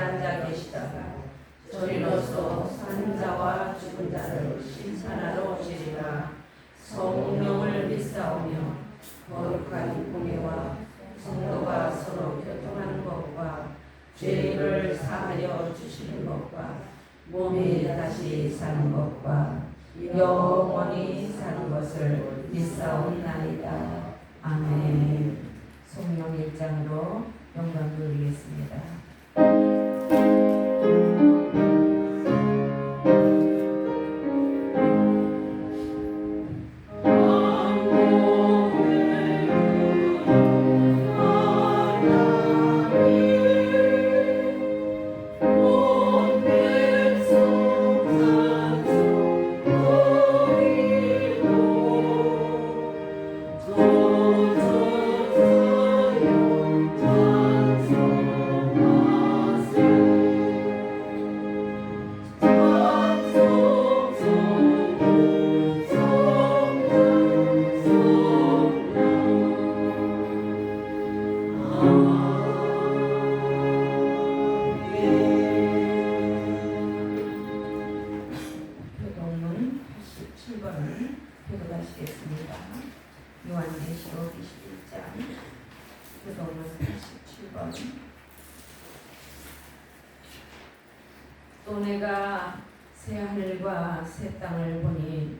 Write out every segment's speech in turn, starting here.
앉아 계시다가 저리로서 사는 자와 죽은 자를 심판하러 오시리라. 성령을 믿사오며 거룩한 공예와 성도가 서로 교통하는 것과 죄를 사하여 주시는 것과 몸이 다시 사는 것과 영원히 사는 것을 믿사옵나이다. 아멘. 성령 1장으로 영광 돌리겠습니다. 요한계시록 21장 교도문 87번. 또 내가 새 하늘과 새 땅을 보니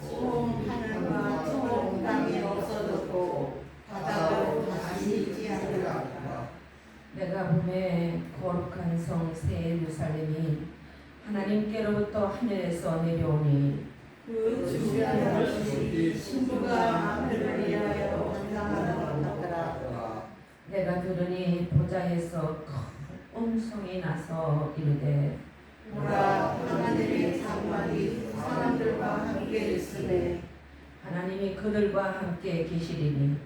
처음 하늘과 처음 땅이 없어졌고 바다도 다시 있지 않으라. 내가 봄에 거룩한 성 새 예루살렘이 하나님께로부터 하늘에서 내려오니 그 주변 것이 신부가 남편을 위하여 환상하는 것 같더라. 내가 들으니 보좌에서 큰 음성이 나서 이르되 보라, 하나님의 장막이 사람들과 함께 있으되 하나님이 그들과 함께 계시리니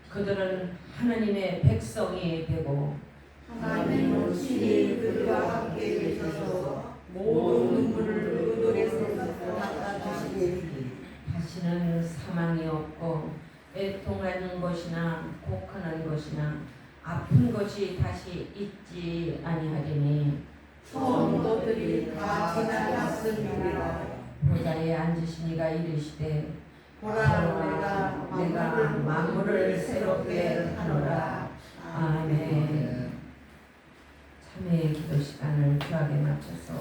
그들은 하나님의 백성이 되고 하나님은 친히 그들과 함께 계셔서 모든 눈물을 그들에서 닦아주시니 다시는 사망이 없고 애통하는 것이나 곡하는 것이나 아픈 것이 다시 있지 아니하리니 처음 것들이 다 지나갔으리라. 보좌에 앉으신 이가 이르시되 보라, 내가 만물을 새롭게 하노라. 아멘. 참회의 기도 시간을 귀하게 맞춰서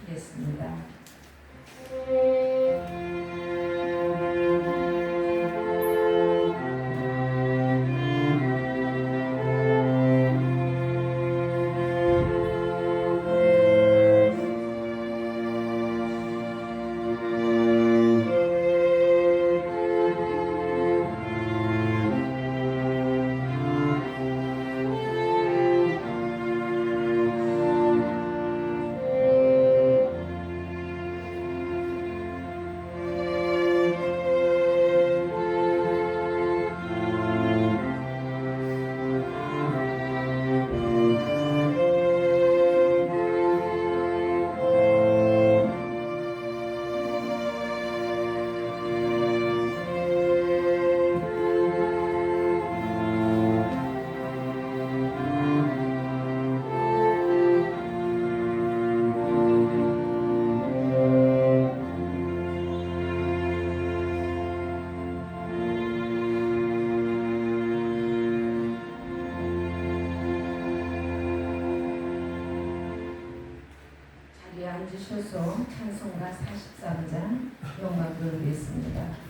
하겠습니다. 앉으셔서 찬송가 43장 영광 돌리겠습니다.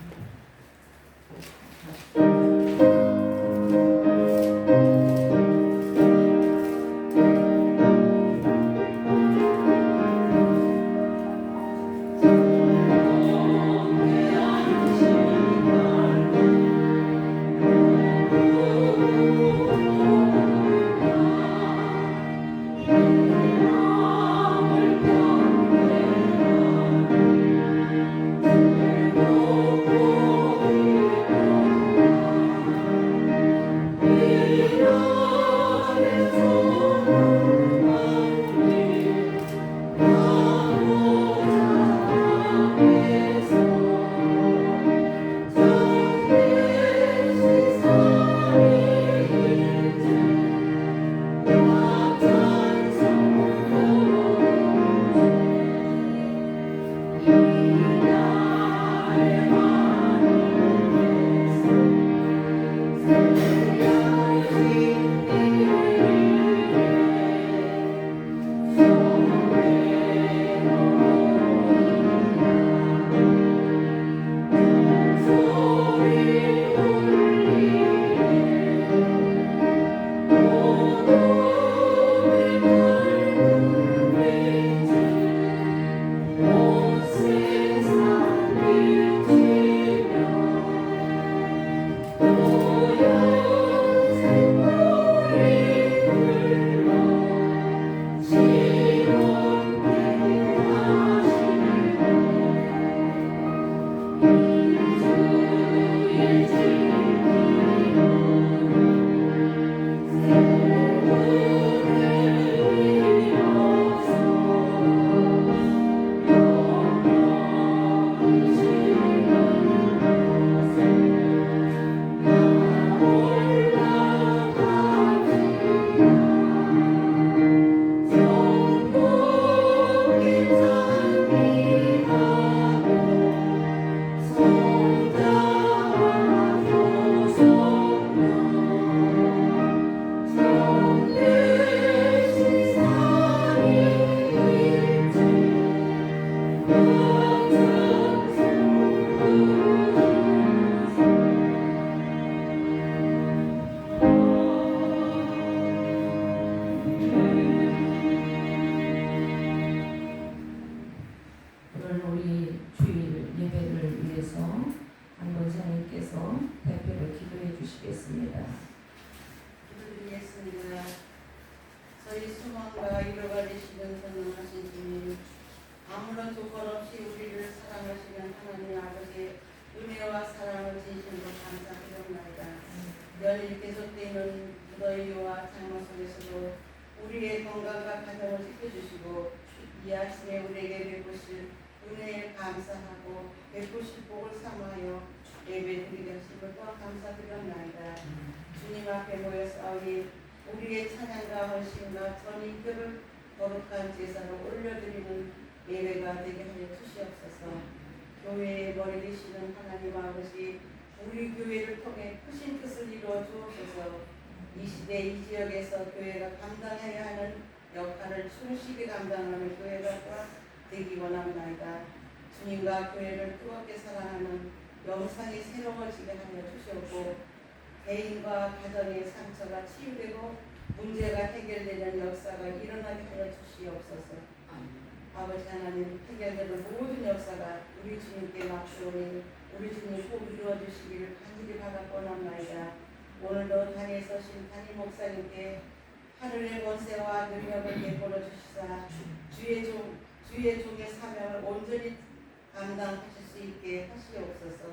나라가 이루어지시는 선능하신 주님, 아무런 조건 없이 우리를 사랑하시는 하나님 아버지의 은혜와 사랑을 진심으로 감사드립니다. 연일 계속되는 무더위와 장마 속에서도 우리의 건강과 가정을 지켜주시고 이 아침에 우리에게 베푸실 은혜에 감사하고 베푸실 복을 삼하여 예배드리게 하심을 또한 감사드립니다. 주님 앞에 모여서 우리의 찬양과 헌신과 전인격을 거룩한 제사로 올려드리는 예배가 되게 하여 주시옵소서. 교회의 머리 되시는 하나님 아버지, 우리 교회를 통해 크신 뜻을 이루어 주옵소서. 이 시대 이 지역에서 교회가 감당해야 하는 역할을 충실히 감당하는 교회가 되기 원합니다. 주님과 교회를 뜨겁게 사랑하는 영상이 새로워지게 하여 주시옵고, 개인과 가정의 상처가 치유되고 문제가 해결되는 역사가 일어나게 하여 주시옵소서. 아버지 하나님, 해결되는 모든 역사가 우리 주님께 맞추오니 우리 주님 꼭 이루어주시기를 간절히 바라옵나이다. 오늘도 단에 서신 담임 목사님께 하늘의 권세와 능력을 베풀어 주시사 주의 종의 사명을 온전히 감당하실 수 있게 하시옵소서.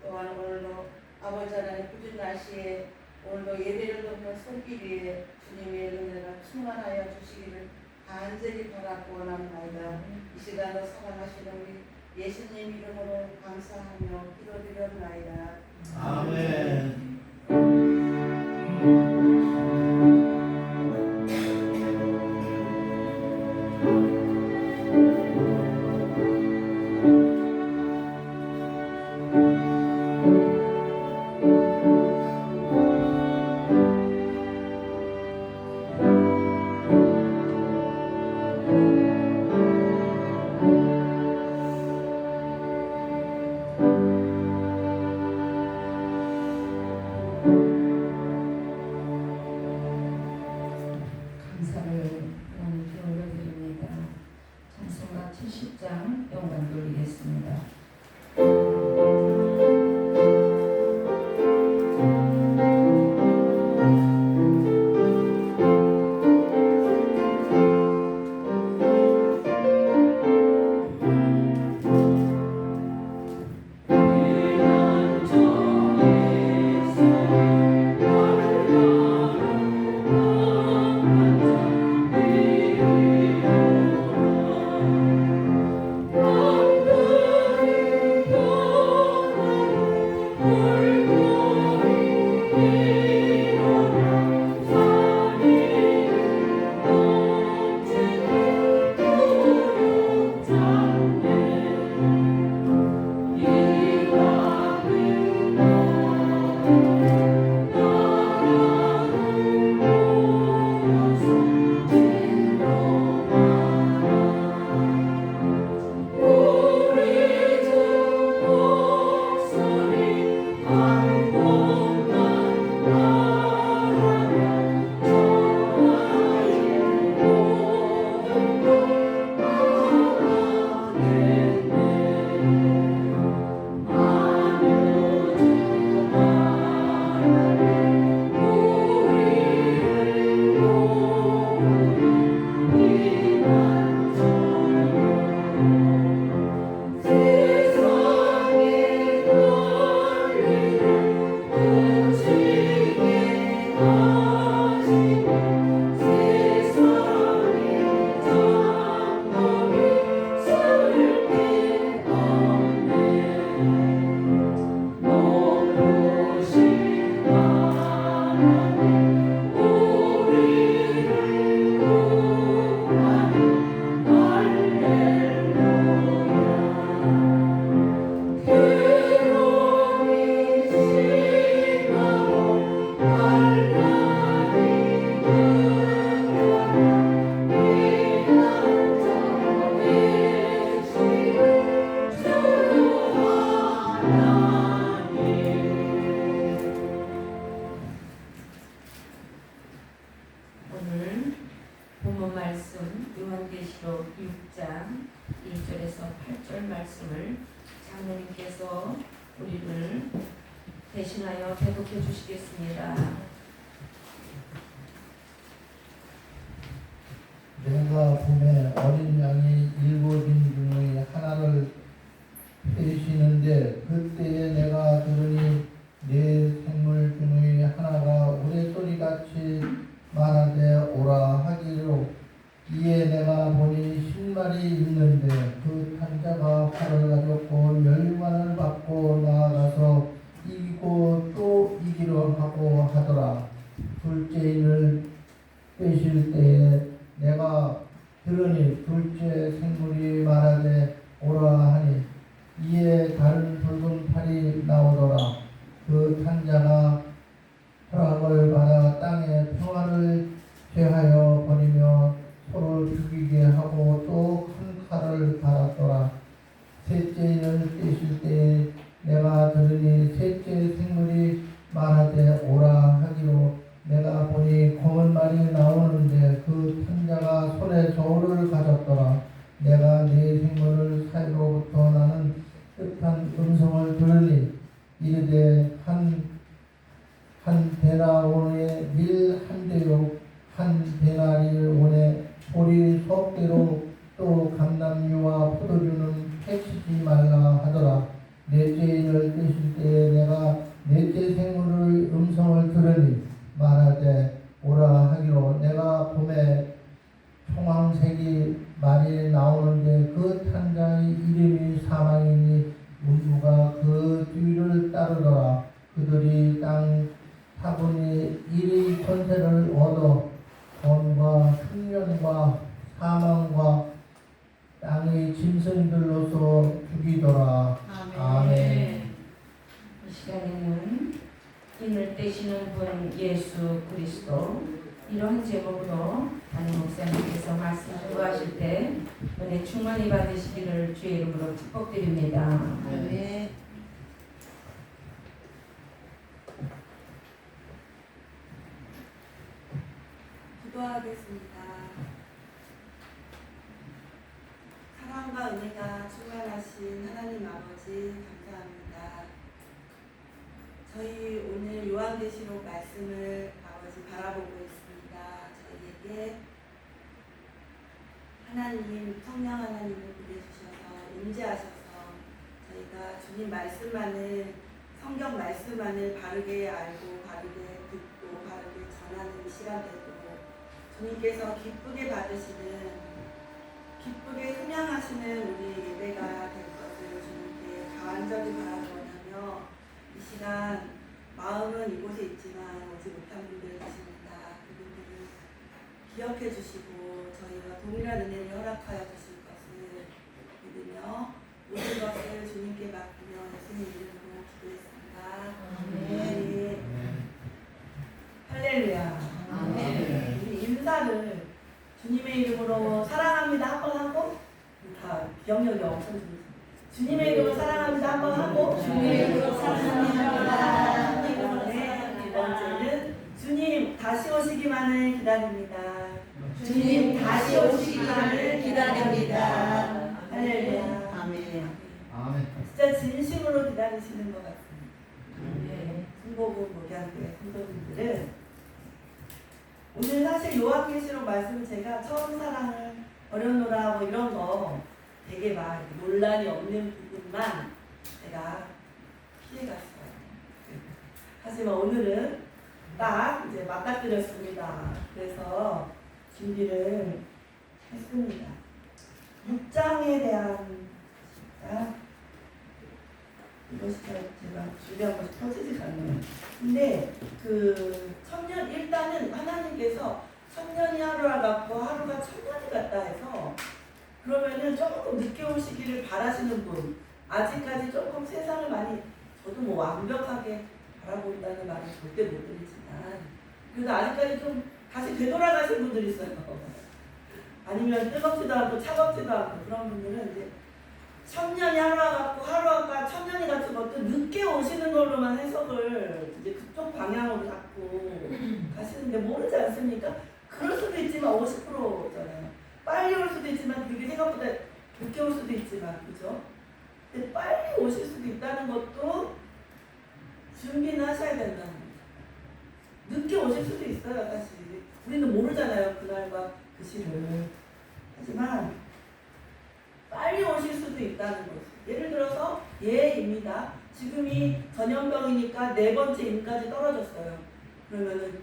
또한 오늘도 아버지 하나님 굳은 날씨에 오늘도 예배를 돕는 손길 위에 주님의 은혜가 충만하여 주시기를 간절히 바라고 원합니다. 이 시간도 사랑하시는 우리 예수님 이름으로 감사하며 기도드렸나이다. 아멘. 감사를 하나님께 올려드립니다. 찬송가 70장 영광 돌리겠습니다. 오늘 본문 말씀 요한계시록 6장 1절에서 8절 말씀을 장로님께서 우리를 대신하여 대독해 주시겠습니다. 봄에 어린 양이 7인 중의 하나를 빼시는데 그때에 내가 들으니 내 생물 중의 하나가 우레소리같이 말하되 오라 하기로 이에 내가 보니 10마리 있는데 그 탄자가 활을 가졌고 멸관을 받고 나아가서 이기고 또 이기려 하고 하더라. 둘째인을 빼실 때에 내가 들으니 둘째 생물이 말하되 오라 하니 이에 다른 붉은 팔이 나오더라. 그 탄자가 허락을 받아 땅에 평화를 제하여 버리며 서로 죽이게 하고 또 큰 칼을 달았더라. 셋째인을 떼실 때에 내가 들으니 셋째 생물이 말하되 오라 하기로 내가 보니 검은 말이 나오는데 그 탄자가 손에 저울을 가졌더라. 내가 네 생물을 사이로부터 나는 뜻한 음성을 들으니 이르되 한 데나원의 밀 한 대요 한 데나리온의 보리 속대로 또 감람류와 포도주는 해치지 말라 하더라. 넷째인을 떼실 때에 내가 넷째 생물의 음성을 들으니 말하되 오라 하기로 내가 봄에 청황색이 말이 나오는데 그 탄자의 이름이 사망이니 문부가 그 뒤를 따르더라. 그들이 땅 타분이 이의 권세를 얻어 돈과 흉년과 사망과 땅의 짐승들로서 죽이더라. 아멘. 이 시간에는 인을 떼시는 분 예수 그리스도 이런 제목으로 담임 목사님께서 말씀 전하실 때 은혜 충만히 받으시기를 주의 이름으로 축복드립니다. 아멘. 기도하겠습니다. 사랑과 은혜가 충만하신 하나님 아버지 감사합니다. 저희 오늘 요한계시록 말씀을 아버지 바라보고 있습니다. 저희에게 하나님, 성령 하나님을 보내주셔서 임재하셔서 저희가 주님 말씀만을, 성경 말씀만을 바르게 알고 바르게 듣고 바르게 전하는 시간 되고 주님께서 기쁘게 받으시는, 기쁘게 순양하시는 우리 예배가 될 것을 주님께 간절히 바라고 원하며 이 시간 마음은 이곳에 있지만 오지 못한 분들 계십니다. 그분들을 기억해 주시고 저희가 동일한 은혜를 허락하여 주실 것을 믿으며 모든 것을 주님께 맡기며 예수님 이름으로 기도했습니다. 아멘. 할렐루야. 아멘. 우리 인사를 주님의 이름으로 사랑합니다 한번 하고 다 기억력이 엄청 좋으세요. 주님의 이름으로 사랑합니다 한번 하고 주님의 이름으로 사랑합니다. 네, 두 번째는 주님 다시 오시기만을 기다립니다. 주님 다시 오시기만을 기다립니다. 할렐루야. 아멘. 아멘. 진짜 진심으로 기다리시는 것 같습니다. 네. 순복음 목양교회 성도님들은 오늘 사실 요한계시록 말씀을 제가 처음 사랑을 버렸노라 뭐 이런 거 되게 막 논란이 없는 부분만 제가 피해갔어요. 하지만 오늘은 딱 이제 맞닥뜨렸습니다. 그래서 준비를 했습니다. 6장에 대한 이것이 제가 준비한 것이 터지지 않네요. 근데 그 천년 일단은 하나님께서 천년이 하루와 같고 하루가 천년이 같다 해서 그러면은 조금 늦게 오시기를 바라시는 분, 아직까지 조금 세상을 많이 저도 뭐 완벽하게 바라본다는 말은 절대 못 드리지만 그래도 아직까지 좀 다시 되돌아가신 분들이 있어요. 아니면 뜨겁지도 않고 차갑지도 않고 그런 분들은 이제 천년이 하루와 같고 하루가 천년이 같은 것도 늦게 오시는 걸로만 해석을 이제 그쪽 방향으로 자꾸 가시는데 모르지 않습니까? 그럴 수도 있지만 50%잖아요. 빨리 올 수도 있지만 그게 생각보다 늦게 올 수도 있지만 그죠? 근데 빨리 오실 수도 있다는 것도 준비는 하셔야 된다는 거죠. 늦게 오실 수도 있어요 사실. 우리는 모르잖아요 그날과 그 시를. 예입니다. 지금이 전염병이니까 4번째 인까지 떨어졌어요. 그러면은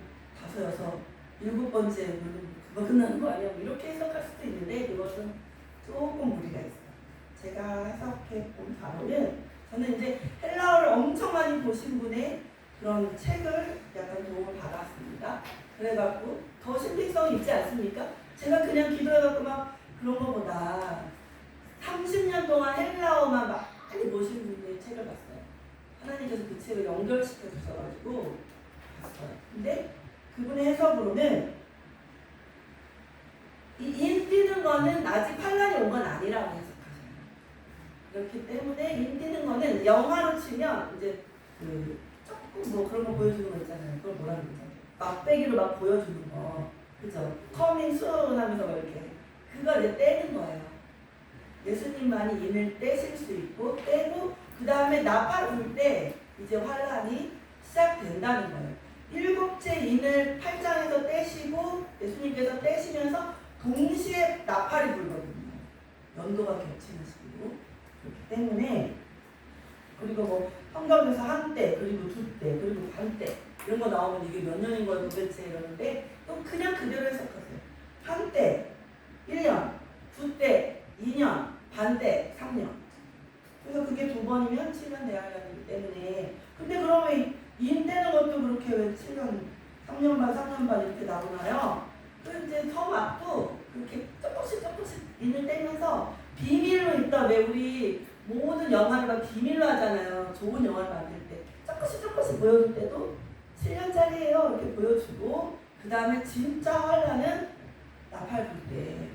5, 6, 7번째 그거 끝나는 거 아니야? 이렇게 해석할 수도 있는데 그것은 조금 무리가 있어요. 제가 해석해 본 바로는 저는 이제 헬라어를 엄청 많이 보신 분의 그런 책을 약간 도움을 받았습니다. 그래갖고 더 신빙성이 있지 않습니까? 제가 그냥 기도해갖고 막 그런 거보다 30년 동안 헬라어만 많이 보신 분의 책을 봤어요. 하나님께서 그 책을 연결시켜 주셔가지고 봤어요. 근데 그분의 해석으로는 이 인뛰는 거는 아직 환란이 온 건 아니라고 해석하셔요. 그렇기 때문에 인뛰는 거는 영화로 치면 이제 그 조금 뭐 그런 거 보여주는 거 있잖아요. 그걸 뭐라 그러죠? 막배기로 막 보여주는 거, 그죠? 커밍 순 하면서 막 이렇게 그걸 이제 떼는 거예요. 예수님만이 인을 떼실 수 있고 떼고 그 다음에 나팔 불 때 이제 환란이 시작된다는 거예요. 7째 인을 8장에서 떼시고 예수님께서 떼시면서 동시에 나팔이 불거든요. 연도가 겹치는 식으로. 그렇기 때문에 그리고 뭐 성경에서 한때 그리고 두때 그리고 반때 이런 거 나오면 이게 몇 년인 거야 도대체 이러는데 또 그냥 그대로 해석하세요. 한때 1년, 두때 2년, 반때 3년. 그래서 그게 2번이면 7년 돼야 하기 때문에 근데 그러면 인되는 것도 그렇게 왜 7년, 3년 반, 3년 반 이렇게 나오나요? 그 이제 서막도 그렇게 조금씩 인을 떼면서 비밀로 있다. 왜 우리 모든 영화를 막 비밀로 하잖아요. 좋은 영화를 만들 때 조금씩 보여줄 때도 7년짜리예요 이렇게 보여주고 그 다음에 진짜 환란은 나팔 불 때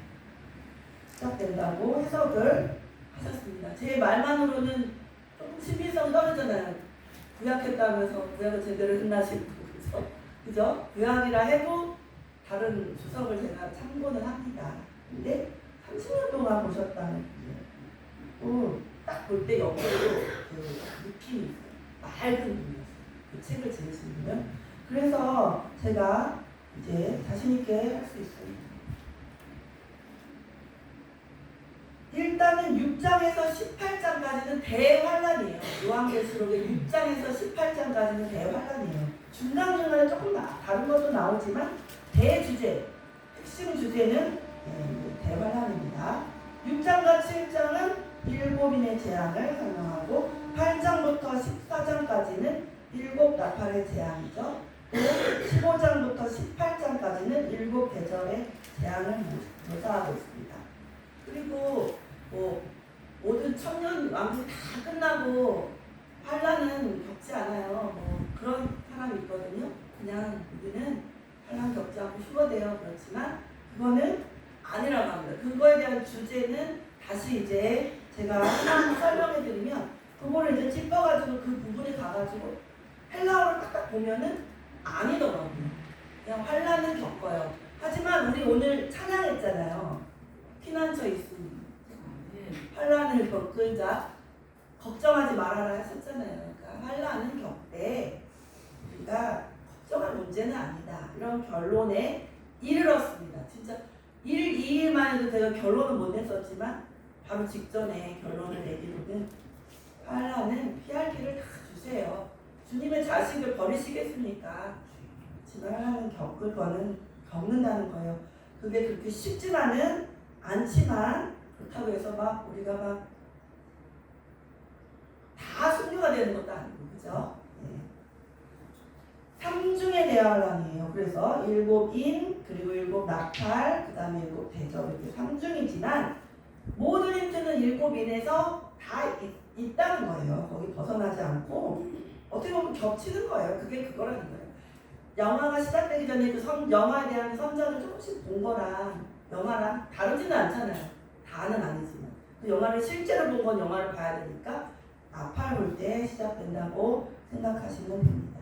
시작된다고 해석을 하셨습니다. 제 말만으로는 조금 신빙성이 떨어지잖아요. 구약했다면서 구약을 제대로 끝나시고 그죠? 구약이라 해도 다른 주석을 제가 참고는 합니다. 근데 30년 동안 보셨다는 분이에요. 딱 볼 때 옆으로 그 느낌이 있어요. 맑은 분이었어요. 그 책을 지으신 분은. 그래서 제가 이제 자신있게 할 수 있어요. 일단은 6장에서 18장까지는 대환란이에요. 요한계시록의 6장에서 18장까지는 대환란이에요. 중간중간에 조금 다른 것도 나오지만 대주제, 핵심 주제는 대환란입니다. 6장과 7장은 7인의 재앙을 설명하고 8장부터 14장까지는 7 나팔의 재앙이죠. 또 15장부터 18장까지는 7 계절의 재앙을 묘사하고 있습니다. 그리고 뭐 모든 천년 왕국 다 끝나고 환란은 겪지 않아요. 뭐 그런 사람이 있거든요. 그냥 우리는 환란 겪지 않고 휴거돼요. 그렇지만 그거는 아니라고 합니다. 그거에 대한 주제는 다시 이제 제가 하나 설명해드리면 그거를 이제 찝어가지고 그 부분에 가가지고 헬라어를 딱딱 보면은 아니더라고요. 그냥 환란은 겪어요. 하지만 우리 오늘 찬양했잖아요. 피난처 있으니 환란을 겪자 걱정하지 말아라 했었잖아요. 그러니까 환란은 겪되 우리가 걱정할 문제는 아니다. 이런 결론에 이르렀습니다. 진짜 1, 2일만 해도 제가 결론을 못 냈었지만 바로 직전에 결론을 내기로는 환란은 피할 길을 다 주세요. 주님의 자식을 버리시겠습니까? 지금 환란은 겪을 거는 겪는다는 거예요. 그게 그렇게 쉽지만은 않지만 그렇다고 해서 막 우리가 막 다 순교가 되는 것도 아니고 그죠? 네. 3중의 대환란이에요. 그래서 7인 그리고 7 나팔 그 다음에 7 대접 이렇게 3중이지만 모든 힌트는 7인에서 다 있다는 거예요. 거기 벗어나지 않고 어떻게 보면 겹치는 거예요. 그게 그거라는 거예요. 영화가 시작되기 전에 그 영화에 대한 선전을 조금씩 본 거랑 영화랑 다르지는 않잖아요. 다는 아니지만 그 영화를 실제로 본 건 영화를 봐야 되니까 나팔 볼 때 시작된다고 생각하시면 됩니다.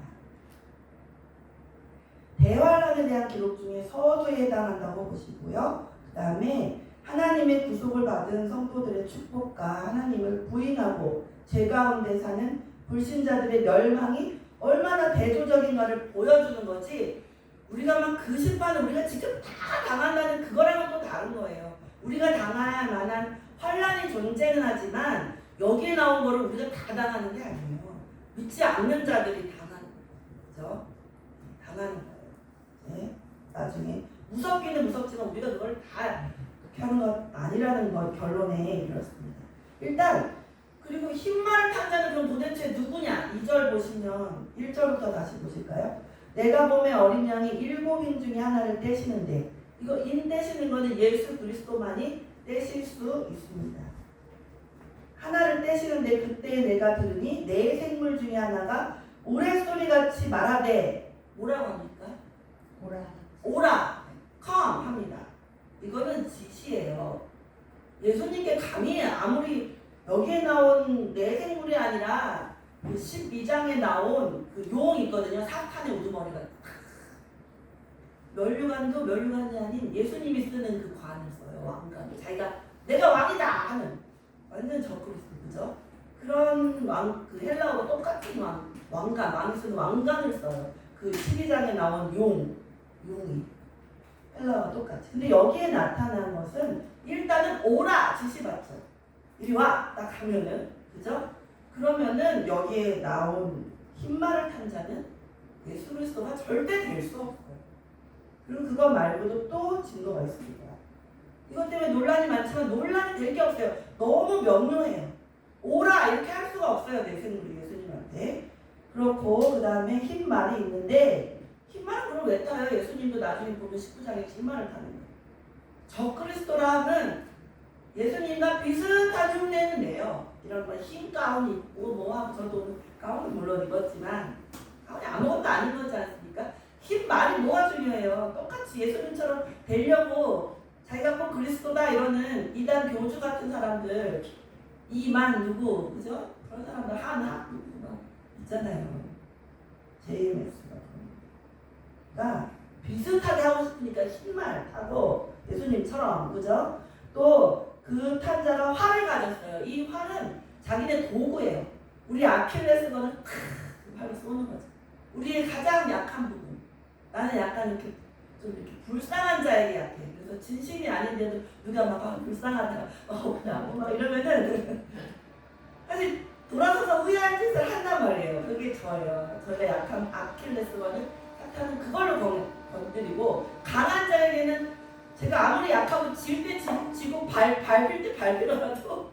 대환란에 대한 기록 중에 서도에 해당한다고 보시고요. 그 다음에 하나님의 구속을 받은 성도들의 축복과 하나님을 부인하고 죄 가운데 사는 불신자들의 멸망이 얼마나 대조적인가를 보여주는 거지 우리가 막 그 심판을 우리가 직접 다 당한다는 그거랑은 또 다른 거예요. 우리가 당할 만한 환란이 존재는 하지만 여기에 나온 거를 우리가 다 당하는 게 아니에요. 믿지 않는 자들이 당하는 거죠. 당하는 거예요. 네? 나중에 무섭기는 무섭지만 우리가 그걸 다 그렇게 하는 건 아니라는 걸 결론에 이르렀습니다. 일단 그리고 흰말 탄 자는 그럼 도대체 누구냐? 2절 보시면 1절부터 다시 보실까요? 내가 봄에 어린 양이 7인 중에 하나를 떼시는데 이거 인 떼시는 거는 예수 그리스도만이 떼실 수 있습니다. 하나를 떼시는데 그때 내가 들으니 네 생물 중에 하나가 우레소리같이 말하되 뭐라고 합니까? 오라 come 합니다. 이거는 지시예요. 예수님께 감히 아무리 여기에 나온 네 생물이 아니라 그 12장에 나온 그 용 있거든요. 사탄의 우두머리가 면류관도 면류관이 아닌 예수님이 쓰는 그 관을 써요. 왕관을 자기가 내가 왕이다 하는 완전 적그리스도 그죠? 그런 그 헬라어가 똑같은 왕관 왕이 쓰는 왕관을 써요. 그 12장에 나온 용이 헬라어가 똑같이. 근데 여기에 나타난 것은 일단은 오라 지시받죠. 이리 와 딱 하면은 그죠? 그러면은 여기에 나온 흰말을 탄 자는 예수 그리스도가 절대 될 수 없어요. 그리고 그거 말고도 또 증거가 있습니다. 이것 때문에 논란이 많지만 논란이 될 게 없어요. 너무 명료해요. 오라 이렇게 할 수가 없어요. 내 생물이 예수님한테. 그렇고 그 다음에 흰말이 있는데 흰말은 그럼 왜 타요? 예수님도 나중에 보면 19장에 흰말을 타는 거예요. 적그리스도라는 예수님과 비슷한 흉내는 내요. 이런 흰 가운 입고 뭐 하고 저도 오늘 가운을 물론 입었지만 가운이 아무것도 아닌 거지 않습니까? 흰 말이 뭐가 중요해요? 똑같이 예수님처럼 되려고 자기가 꼭 그리스도다 이러는 이단 교주 같은 사람들 이만 누구 그죠? 그런 사람들 하나 누구 있잖아요. JMS가 그러니까 비슷하게 하고 싶으니까 흰 말 타고 예수님처럼 그죠? 또 그 탄자가 활을 가졌어요. 이 활은 자기네 도구예요. 우리 아킬레스건은 그 활로 쏘는 거죠. 우리의 가장 약한 부분. 나는 약간 이렇게 좀 이렇게 불쌍한 자에게 약해. 그래서 진심이 아닌데도 누가 막 불쌍하다, 그냥 막 이러면은 사실 돌아서서 후회할 짓을 한단 말이에요. 그게 저예요. 저의 약한 아킬레스건은 사탄은 그걸로 건드리고 강한 자에게는 제가 아무리 약하고 질 때 지고 밟힐 때 밟히더라도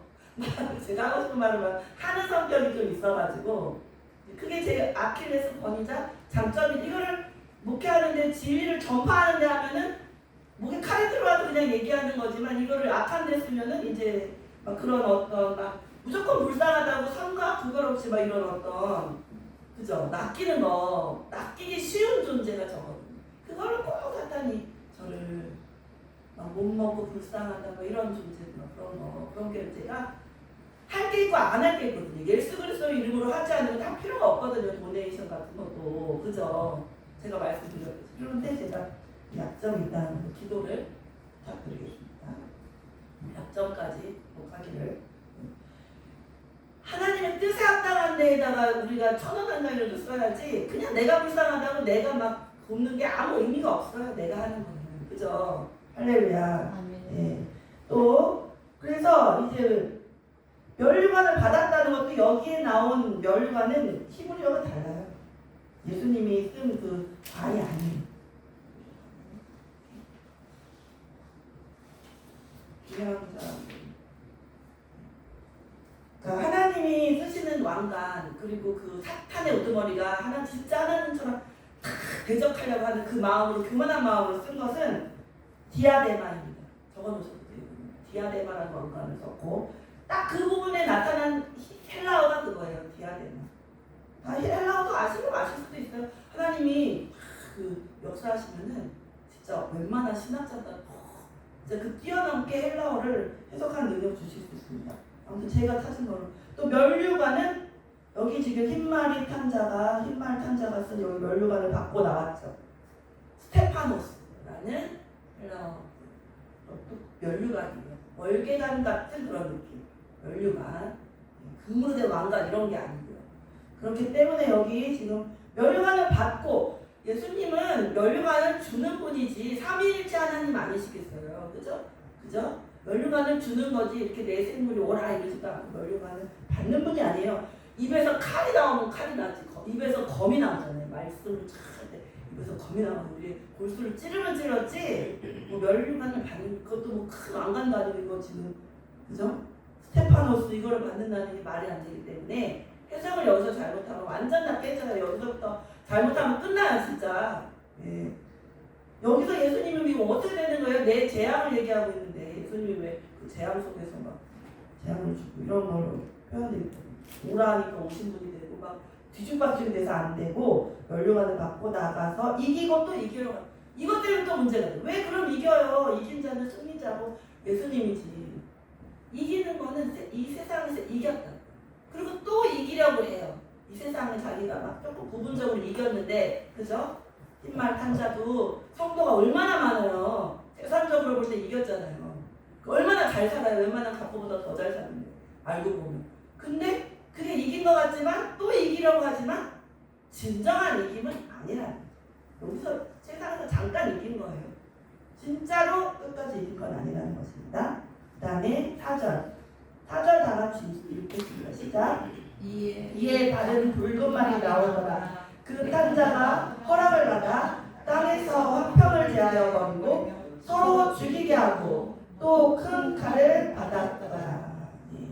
제가 하고 싶은 말을 하는 성격이 좀 있어가지고 그게 제 아킬레스건이자 장점이 이거를 목회하는데 진리를 전파하는데 하면은 목에 칼이 들어와도 그냥 얘기하는 거지만 이거를 악한 데 쓰면은 이제 막 그런 어떤 막 무조건 불쌍하다고 삼가 구걸 없이 막 이런 어떤 그죠 낚이는 거 낚이기 쉬운 존재가 저거든요. 그거를 꼭 사탄이 저를 막 못 먹고 불쌍하다 뭐 이런 존재 그런 게 제가 할 게 있고 안 할 게 있거든요. 예수 그리스도 이름으로 하지 않으면 다 필요가 없거든요. 도네이션 같은 것도 그죠? 제가 말씀드렸죠. 그런데 제가 약점이 있다는 기도를 부탁드리겠습니다. 약점까지 복하기를. 하나님의 뜻에 합당한 데에다가 우리가 천원한장이라도 써야지 그냥 내가 불쌍하다고 내가 막 돕는 게 아무 의미가 없어요. 내가 하는 거는 그죠? 할렐루야. 예. 또 그래서 이제 면류관을 받았다는 것도 여기에 나온 면류관은 히브리어가 달라요. 예수님이 쓴 그 관이 아니에요. 중요한 사람들. 그러니까 하나님이 쓰시는 왕관 그리고 그 사탄의 우두머리가 하나 진짜 하나님처럼 대적하려고 하는 그 마음으로 교만한 마음으로 쓴 것은 디아데마입니다. 적어놓으셔도 되거든요. 디아데마라는 왕관을 썼고 딱 그 부분에 나타난 헬라어가 그거예요. 디아데마. 헬라어도 아시면 아실 수도 있어요. 하나님이 그 역사하시면은 진짜 웬만한 신학자보다 진짜 그 뛰어넘게 헬라어를 해석하는 능력 주실 수 있습니다. 아무튼 제가 찾은 거로 또 면류관은 여기 지금 흰말 탄자가 쓴 여기 면류관을 받고 나왔죠. 스테파노스라는 헬라어 또 면류관이에요. 월계관 같은 그런 느낌. 면류관, 금으로 된 왕관 이런 게 아니고요. 그렇기 때문에 여기 지금 면류관을 받고 예수님은 면류관을 주는 분이지 삼위일체 하나님 아니시겠어요. 그죠? 면류관을 주는 거지 이렇게 내 생물이 오라 이러지도 않고 면류관을 받는 분이 아니에요. 입에서 칼이 나오면 칼이 나지. 입에서 검이 나오잖아요. 말씀을 찰때 입에서 검이 나오면 우리 골수를 찌르면 찔렀지. 뭐 면류관을 받는 것도 뭐 큰 왕관도 아니고 이거 지금 그죠? 스테파노스 이거를 받는다는 게 말이 안 되기 때문에 해석을 여기서 잘못하면 완전 다 깨져요. 여기서부터 잘못하면 끝나요 진짜. 예. 여기서 예수님은 이거 어떻게 되는 거예요? 내 재앙을 얘기하고 있는데 예수님이 왜 그 재앙 속에서 막 재앙을 주고 이런 걸로 표현되고 오라 하니까 오신 분이 되고 막 뒤죽박죽이 돼서 안 되고 면류관을 받고 나가서 이기고 또 이기러 가. 이것 때문에 또 문제가 돼. 왜 그럼 이겨요? 이긴 자는 승리자고 예수님이지. 이기는 거는 이 세상에서 이겼다. 그리고 또 이기려고 해요. 이 세상에 자기가 막 조금 부분적으로 이겼는데 그죠? 흰말 탄자도 성도가 얼마나 많아요. 세상적으로 볼 때 이겼잖아요. 얼마나 잘 살아요. 웬만한 갑부보다 더 잘 사는데 알고 보면. 근데 그게 이긴 것 같지만 또 이기려고 하지만 진정한 이김은 아니라는 거죠. 여기서 세상에서 잠깐 이긴 거예요. 진짜로 끝까지 이긴 건 아니라는 것입니다. 그 다음에 4절 다 같이 읽겠습니다. 시작. 이에 다른 붉은 말이 나오더라. 그 탄자가 허락을 받아 땅에서 화평을 제하여 버리고 서로 죽이게 하고 또 큰 칼을 받았더라. 예.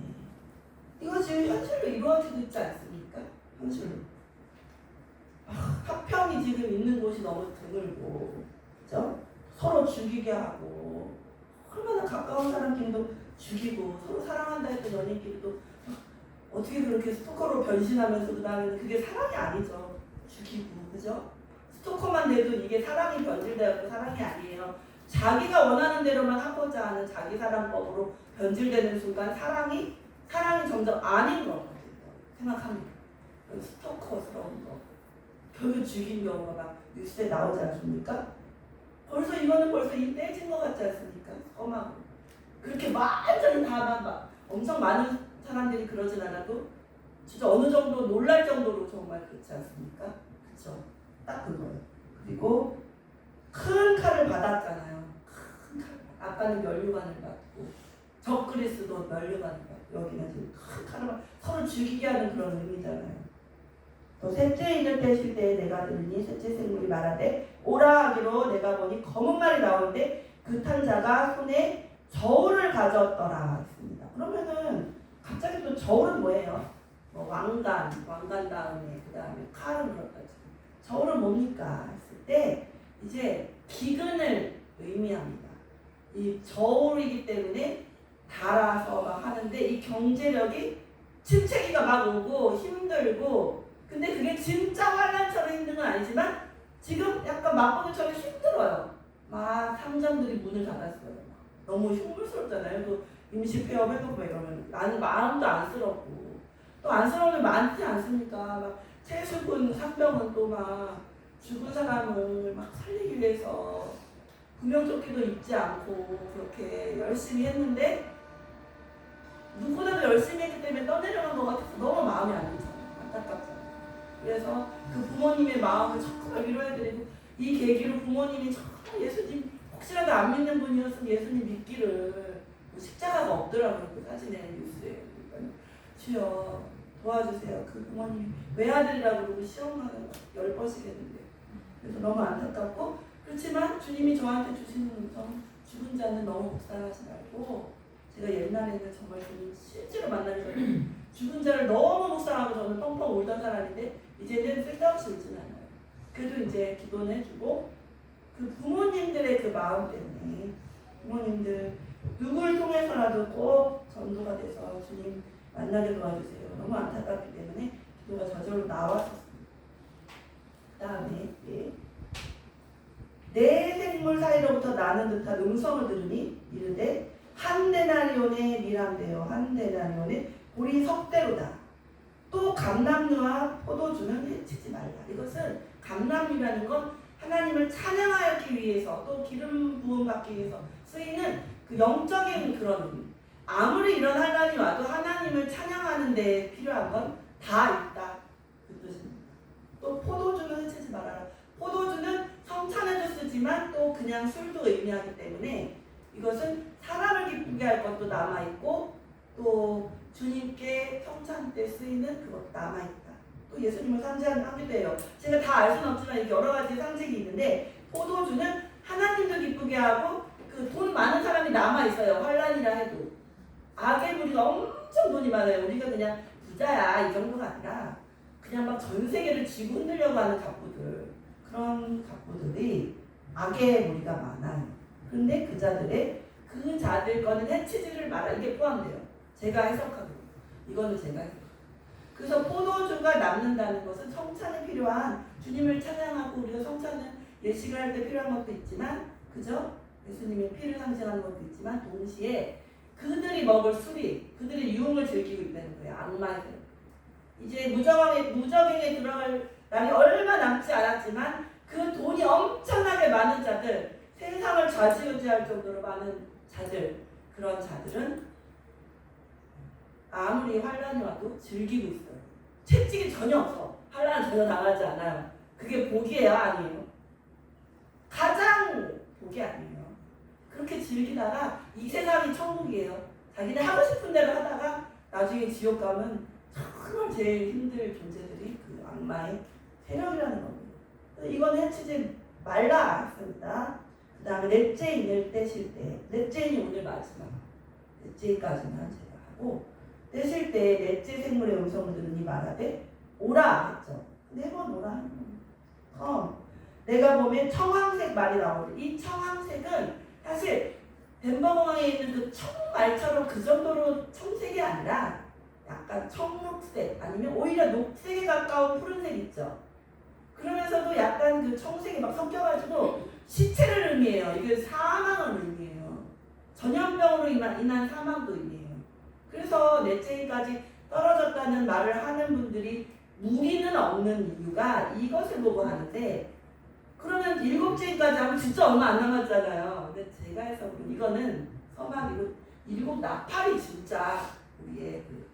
이거 지금 현실로 이루어지고 있지 않습니까? 현실로. 화평이 지금 있는 곳이 너무 드물고 그죠? 서로 죽이게 하고 얼마나 가까운 사람끼리도 죽이고 서로 사랑한다 했던 연인끼리도 어떻게 그렇게 스토커로 변신하면서 그 다음에는 그게 사랑이 아니죠. 죽이고 그죠? 스토커만 돼도 이게 사랑이 변질되었고 사랑이 아니에요. 자기가 원하는 대로만 하고자 하는 자기 사랑법으로 변질되는 순간 사랑이 점점 아닌 것 같아요. 생각합니다. 스토커스러운 거. 결국 죽인 경우가 막 뉴스에 나오지 않습니까? 벌써 이 떼진 것 같지 않습니까? 험하고. 그렇게 완전히 다 엄청 많은 사람들이 그러진 않아도 진짜 어느 정도 놀랄 정도로 정말 그렇지 않습니까? 그쵸? 딱 그거예요. 그리고 큰 칼을 받았잖아요. 큰 칼. 아까는 면류관을 받고 적그리스도 면류관을 받고 여기는 지금 큰 칼을 받고 서로 죽이게 하는 그런 의미잖아요. 또 셋째 인을 떼실 때에 내가 들으니 셋째 생물이 말하되 오라 하기로 내가 보니 검은 말이 나오는데 그 탄자가 손에 저울을 가졌더라 했습니다. 그러면은 갑자기 또 저울은 뭐예요? 뭐 왕관 다음에 그 다음에 칼은 그렇다. 저울은 뭡니까? 했을 때 이제 기근을 의미합니다. 이 저울이기 때문에 달아서 막 하는데 이 경제력이 침체기가 막 오고 힘들고 근데 그게 진짜 환란처럼 힘든 건 아니지만 지금 약간 막보기처럼 힘들어요. 막 상점들이 문을 닫았어요. 너무 흉물스럽잖아요. 그 임시 폐업 해놓고 이러면 나는 마음도 안쓰럽고 또 안쓰러운 게 많지 않습니까? 막 채수분 상병은 또 막 죽은 사람을 막 살리기 위해서 구명조끼도 입지 않고 그렇게 열심히 했는데 누구나도 열심히 했기 때문에 떠내려간 것 같아서 너무 마음이 안 좋잖아요. 안타깝잖아요. 그래서 그 부모님의 마음을 정말 위로해드리고 이 계기로 부모님이 정말 예수님 혹시라도 안 믿는 분이었으면 예수님 믿기를 십자가가 없더라고요. 그 사진에 뉴스에. 그러니까 주여 도와주세요. 그 부모님이 외아들이라고 그러고 시험하는 10번씩 했는데 그래서 너무 안타깝고 그렇지만 주님이 저한테 주시는 음성 죽은 자는 너무 복사하지 말고 제가 옛날에는 정말 주님 실제로 만나기 전에 죽은 자를 너무 묵상하고 저는 펑펑 울던 사람인데 이제는 쓸데없이 울진 않아요. 그래도 이제 기도는 해주고 그 부모님들의 그 마음 때문에 부모님들 누굴 통해서라도 꼭 전도가 돼서 주님 만나게 도와주세요. 너무 안타깝기 때문에 기도가 저절로 나왔었습니다. 그 다음에 내 생물 사이로부터 나는 듯한 음성을 들으니 이르되 한 데나리온에 밀한되어 한 데나리온에 보리 석대로다. 또 감람류와 포도주는 해치지 말라. 이것은 감람류라는 건 하나님을 찬양하기 위해서 또 기름 부음 받기 위해서 쓰이는 그 영적인 그런 의미. 아무리 이런 환란이 와도 하나님을 찬양하는 데 필요한 건 다 있다. 그 뜻입니다. 또 포도주는 해치지 말아라. 포도주는 성찬에도 쓰지만 또 그냥 술도 의미하기 때문에 이것은 사람을 기쁘게 할 것도 남아있고 또 주님께 성찬 때 쓰이는 그것도 남아있다. 또 예수님을 상징하기도 해요. 제가 다 알 수는 없지만 이렇게 여러 가지 상징이 있는데 포도주는 하나님도 기쁘게 하고 그 돈 많은 사람이 남아있어요. 환란이라 해도. 악의 무리가 엄청 돈이 많아요. 우리가 그냥 부자야 이 정도가 아니라 그냥 막 전 세계를 쥐고 흔들려고 하는 갑부들, 그런 갑부들이 악의 무리가 많아요. 그런데 그 자들 거는 해치지를 말아. 이게 포함돼요. 제가 해석하고 이거는 제가 해석. 그래서 포도주가 남는다는 것은 성찬에 필요한 주님을 찬양하고 우리가 성찬은 예식을 할 때 필요한 것도 있지만, 그죠? 예수님의 피를 상징하는 것도 있지만 동시에 그들이 먹을 술이 그들의 유흥을 즐기고 있다는 거예요. 악마의 이제 무저갱에 들어갈 날이 얼마 남지 않았지만 그 돈이 엄청나게 많은 자들, 세상을 좌지우지할 정도로 많은 자들, 그런 자들은 아무리 환란이 와도 즐기고 있어요. 채찍이 전혀 없어. 환란 전혀 당하지 않아요. 그게 복이에요, 아니에요? 가장 복이 아니에요. 그렇게 즐기다가 이 세상이 천국이에요. 자기네 하고 싶은 대로 하다가 나중에 지옥 가면 정말 제일 힘들 존재들이 그 악마의 세력이라는 겁니다. 이건 해치지 말라 했습니다. 그 다음에 넷째인을 떼실 때, 넷째인이 오늘 마지막, 넷째까지만 제가 하고, 떼실 때 넷째 생물의 음성을 들으니 말하되 오라 했죠. 4번 오라 하는 겁니다. 내가 보면 청황색 말이 나오죠. 이 청황색은 사실 덴버공항에 있는 그 청말처럼 그 정도로 청색이 아니라 약간 청록색 아니면 오히려 녹색에 가까운 푸른색 있죠. 그러면서도 약간 그 청색이 막 섞여가지고 시체를 의미해요. 이게 사망을 의미해요. 전염병으로 인한 사망도 의미해요. 그래서 넷째까지 떨어졌다는 말을 하는 분들이 무리는 없는 이유가 이것을 보고 하는데, 그러면 7째까지 하면 진짜 얼마 안 남았잖아요. 근데 제가 해서 이거는 서막이고 7 나팔이 진짜 우리의 그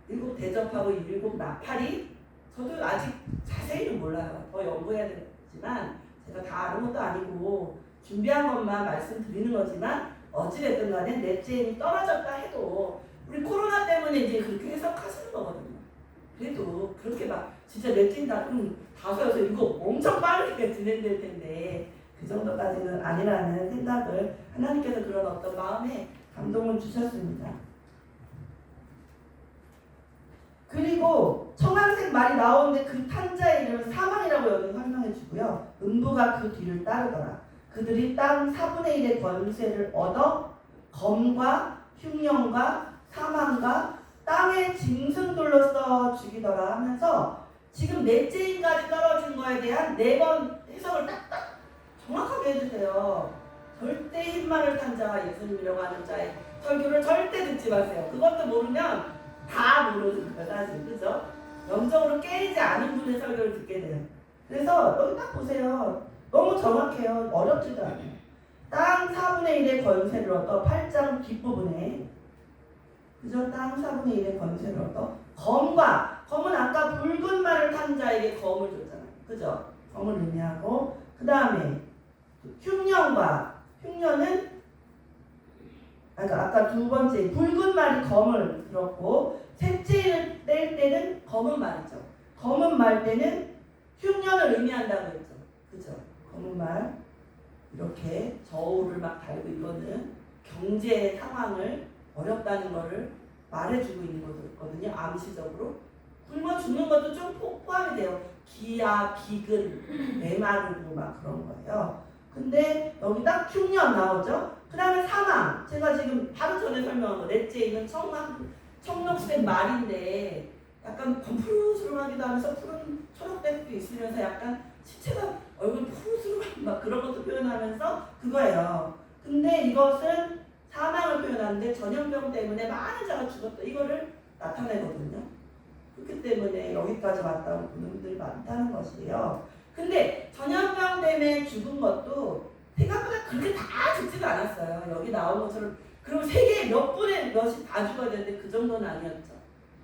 7 대접하고 7 나팔이, 저도 아직 자세히는 몰라요. 더 연구해야 되지만 제가 다 아는 것도 아니고 준비한 것만 말씀드리는 거지만 어찌됐든 간에 넷째인이 떨어졌다 해도 우리 코로나 때문에 이제 그렇게 해석하시는 거거든요. 그래도 그렇게 막 진짜 넷째인 다 5, 6, 7 엄청 빠르게 진행될 텐데 그 정도까지는 아니라는 생각을 하나님께서 그런 어떤 마음에 감동을 주셨습니다. 그리고 청황색 말이 나오는데 그 탄자의 이름은 사망이라고 여기 설명해 주고요. 음부가 그 뒤를 따르더라. 그들이 땅 4분의 1의 권세를 얻어 검과 흉령과 사망과 땅의 짐승들로서 죽이더라 하면서 지금 넷째인까지 떨어진 거에 대한 4번 해석을 딱딱 정확하게 해주세요. 절대 흰말을 탄 자가 예수님이라고 하는 자의 설교를 절대 듣지 마세요. 그것도 모르면 다 모르는 거예요, 사실. 그죠? 영적으로 깨지지 않은 분의 설교를 듣게 돼요. 그래서 여기 딱 보세요. 너무 정확해요. 어렵지도 않아요. 땅 4분의 1의 권세를 얻어 8장 뒷부분에, 그죠? 땅 4분의 1의 권세를 얻어 검은 아까 붉은 말을 탄 자에게 검을 줬잖아요. 그죠? 검을 의미하고, 그 다음에 흉년은 아까 2번째 붉은 말이 검을 들었고, 셋째를 뗄 때는 검은 말이죠. 검은 말 때는 흉년을 의미한다고 했죠. 그죠? 검은 말 이렇게 저울을 막 달고, 이거는 경제 상황을 어렵다는 거를 말해주고 있는 거거든요. 암시적으로 굶어 죽는 것도 좀 포함이 돼요. 기아, 기근, 메마르고 막 그런 거예요. 근데 여기 딱 흉년 나오죠. 그 다음에 사망, 제가 지금 바로 전에 설명한 거, 넷째 있는 청록색 말인데 약간 푸르스름하기도 하면서 푸른 초록색도 있으면서 약간 시체가 얼굴 푸르스름한 막 그런 것도 표현하면서 그거예요. 근데 이것은 사망을 표현하는데 전염병 때문에 많은 자가 죽었다, 이거를 나타내거든요. 그렇기 때문에 여기까지 왔다고 보는 분들이 많다는 것이에요. 근데 전염병 때문에 죽은 것도 생각보다 그렇게 다 죽지도 않았어요. 여기 나온 것처럼 그럼 세계에 몇 분의 몇이 다 죽어야 되는데 그 정도는 아니었죠.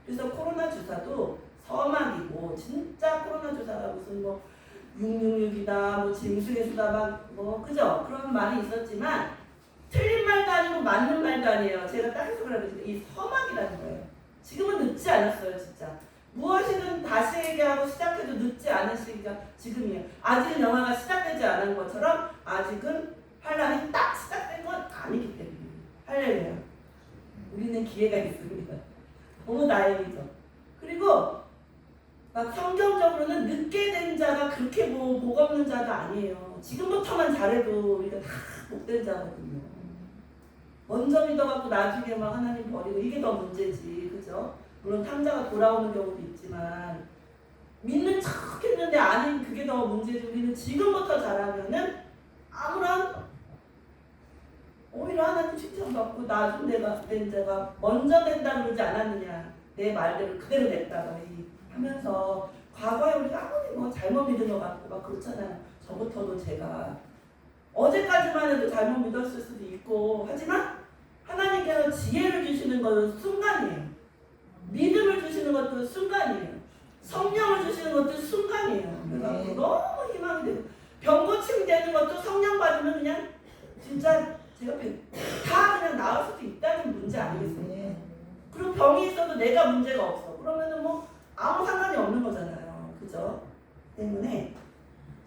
그래서 코로나 주사도 서막이고, 진짜 코로나 주사가 무슨 뭐 666이다, 뭐 짐승의 수다 막 뭐 그죠? 그런 말이 있었지만 틀린 말도 아니고 맞는 말도 아니에요. 제가 딱 해석을 하는데 이 서막이라는 거예요. 지금은 늦지 않았어요, 진짜. 무엇이든 다시 얘기하고 시작해도 늦지 않은 시기가 지금이에요. 아직은 영화가 시작되지 않은 것처럼 아직은 환란이 딱 시작된 건 아니기 때문에. 할렐루야. 우리는 기회가 있습니다. 너무 다행이죠. 그리고 막 성경적으로는 늦게 된 자가 그렇게 복 없는 자가 아니에요. 지금부터만 잘해도 우리가 다 복된 자거든요. 먼저 믿어갖고 나중에 막 하나님 버리고 이게 더 문제지, 그죠? 물론 탕자가 돌아오는 경우도 있지만 믿는 척 했는데 아닌 그게 더 문제지. 우리는 지금부터 잘하면은 아무런 오히려 하나님 칭찬받고 나중 내가 된 자가 먼저 된다 그러지 않았느냐. 내 말대로 그대로 냈다가 하면서 과거에 우리가 아무리 뭐 잘못 믿은 것 같고 막 그렇잖아요. 저부터도 제가 어제까지만 해도 잘못 믿었을 수도 있고 하지만 하나님께서 지혜를 주시는 것은 순간이에요. 믿음을 주시는 것도 순간이에요. 성령을 주시는 것도 순간이에요. 그래서 너무 희망이 되고 병 고침 되는 것도 성령 받으면 그냥 진짜 제가 다 그냥 나을 수도 있다는 문제 아니겠습니까? 그리고 병이 있어도 내가 문제가 없어. 그러면은 뭐 아무 상관이 없는 거잖아요. 그죠? 때문에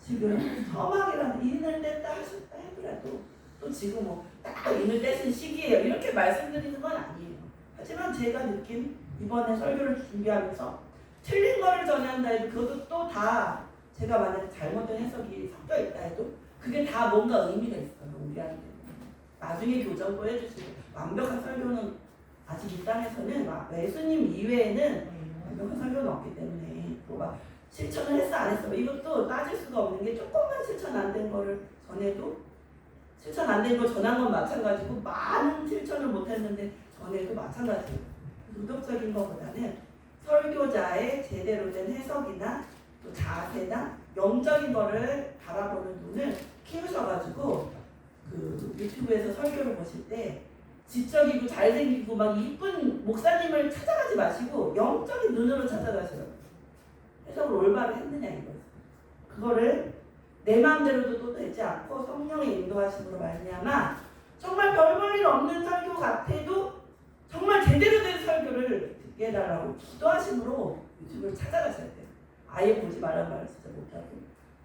지금 서막이라는 인을 뗐다 하셨다 하더라도 또 지금 뭐 딱 인을 떼신 시기예요. 이렇게 말씀드리는 건 아니에요. 하지만 제가 느낀 이번에 설교를 준비하면서 틀린 거를 전한다 해도 그것도 또 다 제가 만약에 잘못된 해석이 섞여 있다 해도 그게 다 뭔가 의미가 있어요. 우리한테. 나중에 교정도 해주시고 완벽한 설교는 아직 이 땅에서는 예수님 이외에는 완벽한 설교는 없기 때문에 또 막 실천을 했어 안 했어 이것도 따질 수가 없는 게 조금만 실천 안 된 거를 전해도 실천 안 된 거 전한 건 마찬가지고 많은 실천을 못 했는데 전해도 마찬가지예요. 도덕적인 것보다는 설교자의 제대로 된 해석이나 또 자세나 영적인 거를 바라보는 눈을 키우셔가지고 그 유튜브에서 설교를 보실 때 지적이고 잘생기고 막 이쁜 목사님을 찾아가지 마시고 영적인 눈으로 찾아가셔요. 해석을 올바로 했느냐 이거예요. 그거를 내 마음대로도 또 되지 않고 성령의 인도하심으로 말미암아 정말 별 볼 일 없는 설교 같아도 정말 제대로 된 설교를 듣게 해달라고 기도하심으로 유튜브를 찾아가셔야 돼요. 아예 보지 말란 말을 진짜 못하고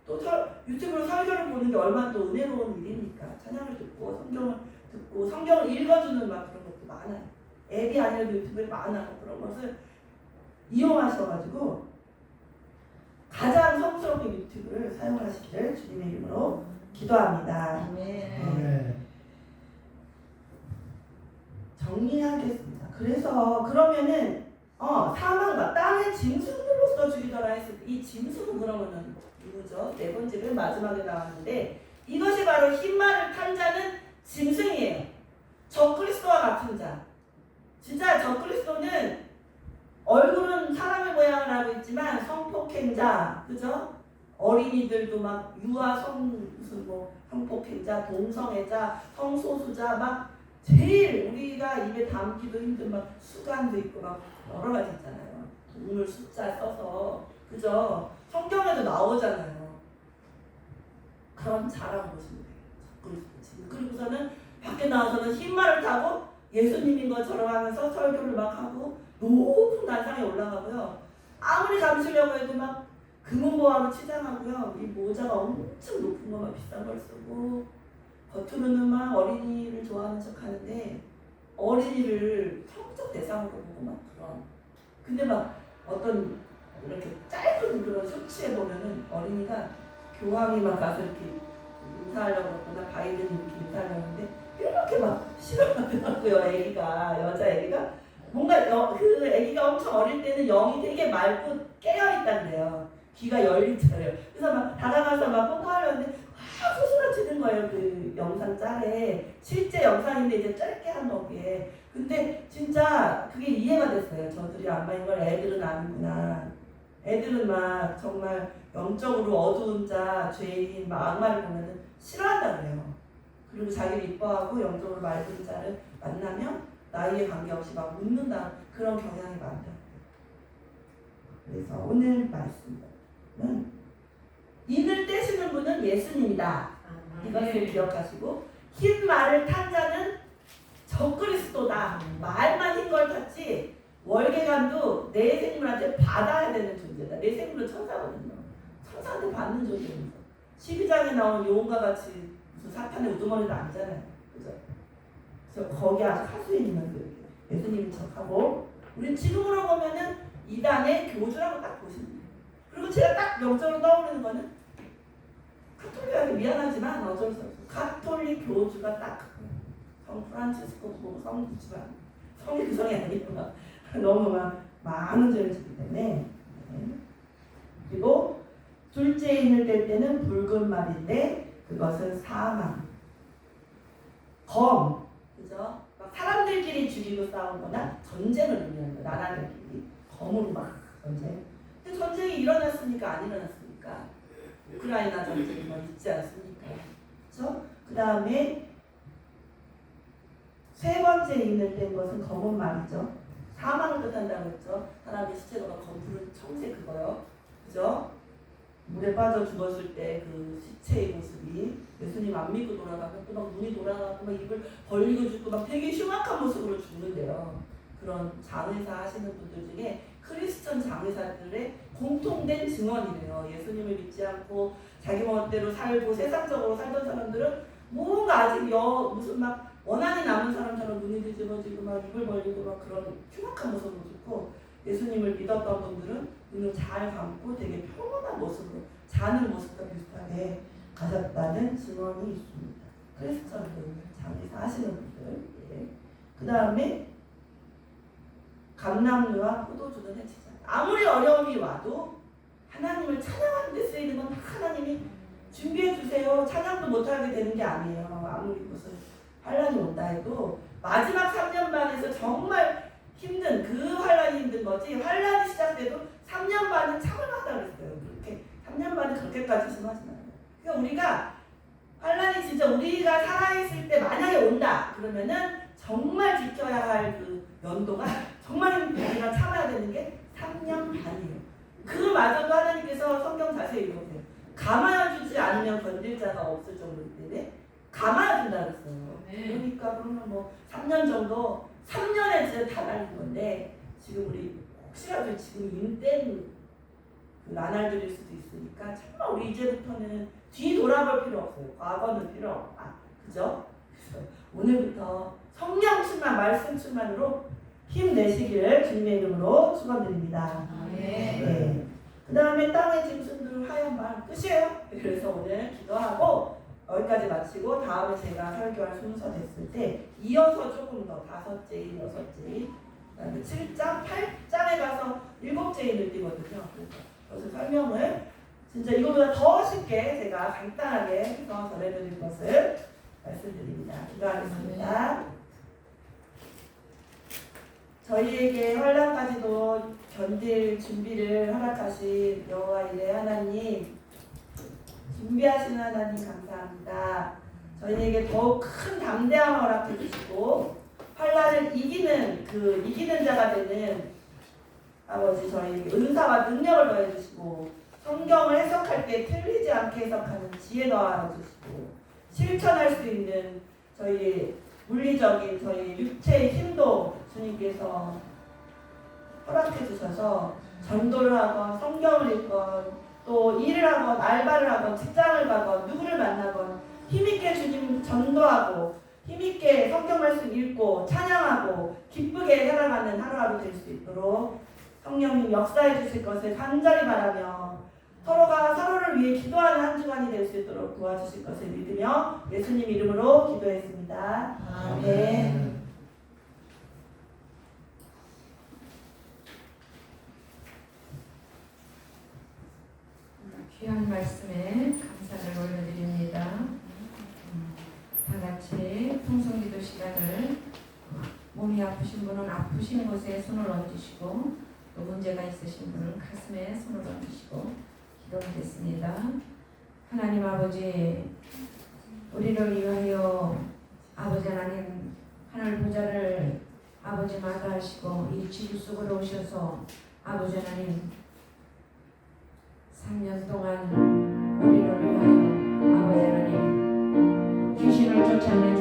또 유튜브로 설교를 보는 게 얼마나 또 은혜로운 일입니까? 찬양을 듣고 성경을 듣고 성경을 읽어주는 막 그런 것도 많아요. 앱이 아니라도 유튜브에 많아요. 그런 것을 이용하셔가지고 가장 성스럽게 유튜브를 사용하시기를 주님의 이름으로 기도합니다. 네. 정리하겠습니다. 그래서 그러면은 사망과 땅의 짐승들로서 죽이더라 했을 때 이 짐승은 그러면은 누구죠? 네 번째는 마지막에 나왔는데 이것이 바로 흰말을 탄 자는 짐승이에요. 적그리스도와 같은 자. 진짜 적그리스도는 얼굴은 사람의 모양을 하고 있지만 성폭행자, 그죠? 어린이들도 막 유아 무슨 뭐 성폭행자, 동성애자, 성소수자 막 제일 우리가 입에 담기도 힘든 막 수간도 있고 막 여러 가지 있잖아요. 동물 숫자 써서 그죠? 성경에도 나오잖아요. 그런 자라고 보시면 돼요. 그리고서는 밖에 나와서는 흰말을 타고 예수님인 것처럼 하면서 설교를 막 하고 높은 단상에 올라가고요. 아무리 감추려고 해도 막 금은보화로 치장하고요. 이 모자가 엄청 높은 거만 비싼 걸 쓰고 겉으로는 막 어린이를 좋아하는 척 하는데 어린이를 성적 대상으로 보고 막 그런. 근데 막 어떤 이렇게 짧은 그런 쇼츠에 보면은 어린이가 교황이 막 가서 이렇게 인사하려고 그러거나 바이든이 이렇게 인사하려고 하는데 이렇게 막 싫어하더라고요. 애기가 여자 애기가 뭔가 그 애기가 엄청 어릴 때는 영이 되게 맑고 깨어있단데요. 귀가 열리잖아요. 그래서 막 다가가서 막 뽀뽀하려는데 막 소스가 치는 거예요. 그 영상 짤에 실제 영상인데 이제 짧게 한 거기에. 근데 진짜 그게 이해가 됐어요. 저들이 안마인 걸 애들은 아는구나. 애들은 막 정말 영적으로 어두운 자, 죄인, 막 악마를 보면은 싫어한다 그래요. 그리고 자기를 이뻐하고 영적으로 맑은 자를 만나면 나이에 관계없이 막 웃는다 그런 경향이 많다. 그래서 오늘 말씀은 인을 떼시는 분은 예수님이다. 이것을 기억하시고 흰 말을 탄 자는 적그리스도다. 말만 흰 걸 탔지 월계관도 내 생물한테 받아야 되는 존재다. 내 생물은 천사거든요. 천사한테 받는 존재입니다. 12장에 나온 용과 같이 무슨 사탄의 우두머리도 아니잖아요. 그죠? 그래서 거기 아주 하수에 있는 그 예수님인 척하고 우리 지금으로 보면은 이단의 교주라고 딱 보시면 돼요. 그리고 제가 딱 명적으로 떠오르는 거는 카톨릭하기 미안하지만 어쩔 수 없어요. 가톨릭 교주가 딱 성 프란치스코 보고 성 구주가 성이 구성이 아니구나. 너무 많은 죄를 짓기 때문에. 네. 그리고 둘째인을 뗄 때는 붉은 말인데 그것은 사망. 검. 그죠? 막 사람들끼리 죽이고 싸우거나 전쟁을 의미하는 거. 나라들끼리 검으로 막 전쟁. 근데 전쟁이 일어났습니까? 안 일어났습니까? 우크라이나 전쟁이 뭐 있지 않습니까? 그렇죠? 그 다음에 세 번째 인을 뗀 것은 검은 말이죠. 사망을 뜻한다고 했죠. 사람의 시체가 검푸른 청색 그거요. 그죠? 물에 빠져 죽었을 때 그 시체의 모습이 예수님 안 믿고 돌아가면 또 막 눈이 돌아가고 막 입을 벌리고 죽고 막 되게 흉악한 모습으로 죽는데요. 그런 장의사 하시는 분들 중에 크리스천 장의사들의 공통된 증언이래요. 예수님을 믿지 않고 자기 멋대로 살고 세상적으로 살던 사람들은 뭔가 아직 무슨 막 원한이 남은 사람처럼 눈이 뒤집어지고 막 입을 벌리고 막 그런 흉악한 모습으로 죽고 예수님을 믿었던 분들은 눈을 잘 감고 되게 평온한 모습으로 자는 모습과 비슷하게 가졌다는 증언이 있습니다. 크리스천들, 장의사 하시는 분들. 예. 그 다음에 감람류와 포도주는 해치지 않다. 아무리 어려움이 와도 하나님을 찬양하는 데 쓰이는 건 하나님이 준비해 주세요. 찬양도 못하게 되는 게 아니에요. 아무리 무슨 환란이 온다 해도 마지막 3년 반에서 정말 힘든 그 환란이 힘든 거지 환란이 시작돼도 3년 반은 참을만하다 그랬어요. 그렇게 3년 반은 그렇게까지 심하진 않아요. 그러니까 우리가 환란이 진짜 우리가 살아있을 때 만약에 온다 그러면은 정말 지켜야 할 그 연도가 정말 우리가 참아야 되는 게 3년 반이에요. 그마저도 하나님께서 성경 자세히 읽어보세요. 감아주지 않으면 건질 자가 없을 정도이기 때문에 감아준다 그랬어요. 그러니까 그러면 뭐 3년 정도 3년에 진짜 다 날린 건데 지금 우리 혹시라도 지금 인된 그 나날들일 수도 있으니까 정말 우리 이제부터는 뒤 돌아볼 필요 없어요. 과거는 필요 없다. 그죠? 그래서 오늘부터 성령 충만, 말씀 충만으로 힘내시기를 주님의 이름으로 축원드립니다. 네. 그 다음에 땅의 짐승들 하얀 말 끝이에요. 그래서 오늘 기도하고 여기까지 마치고 다음에 제가 설교할 순서 됐을 때 이어서 조금 더 5제인, 6제인 그다음에 7장, 8장에 가서 7제인을 띄거든요. 그래서 설명을 진짜 이거보다 더 쉽게 제가 간단하게 해서 전해드릴 것을 말씀드립니다. 기도하겠습니다. 저희에게 환난까지도 견딜 준비를 허락하신 여호와 이레 하나님, 준비하시는 하나님 감사합니다. 저희에게 더욱 큰 담대함을 허락해 주시고 환난을 이기는 자가 되는 아버지 저희에게 은사와 능력을 더해 주시고 성경을 해석할 때 틀리지 않게 해석하는 지혜 더하여 주시고 실천할 수 있는 저희 물리적인 저희 육체의 힘도 주님께서 허락해 주셔서 전도를 하건 성경을 읽건 또 일을 하건 알바를 하건 직장을 가건 누구를 만나건 힘있게 주님 전도하고 힘있게 성경 말씀 읽고 찬양하고 기쁘게 살아가는 하루하루 될 수 있도록 성령님 역사해 주실 것을 간절히 바라며 서로가 서로를 위해 기도하는 한 주간이 될 수 있도록 도와주실 것을 믿으며 예수님 이름으로 기도했습니다. 아멘. 귀한 말씀에 감사를 올려드립니다. 다 같이 통성기도 시간을 몸이 아프신 분은 아프신 곳에 손을 얹으시고 또 문제가 있으신 분은 가슴에 손을 얹으시고 기도하겠습니다. 하나님 아버지, 우리를 위하여 아버지 하나님 하늘 보좌를 아버지 마다하시고 이 지구 속으로 오셔서 아버지 하나님 3년 동안 우리를 위하여 아버지 하나님 귀신을 쫓아내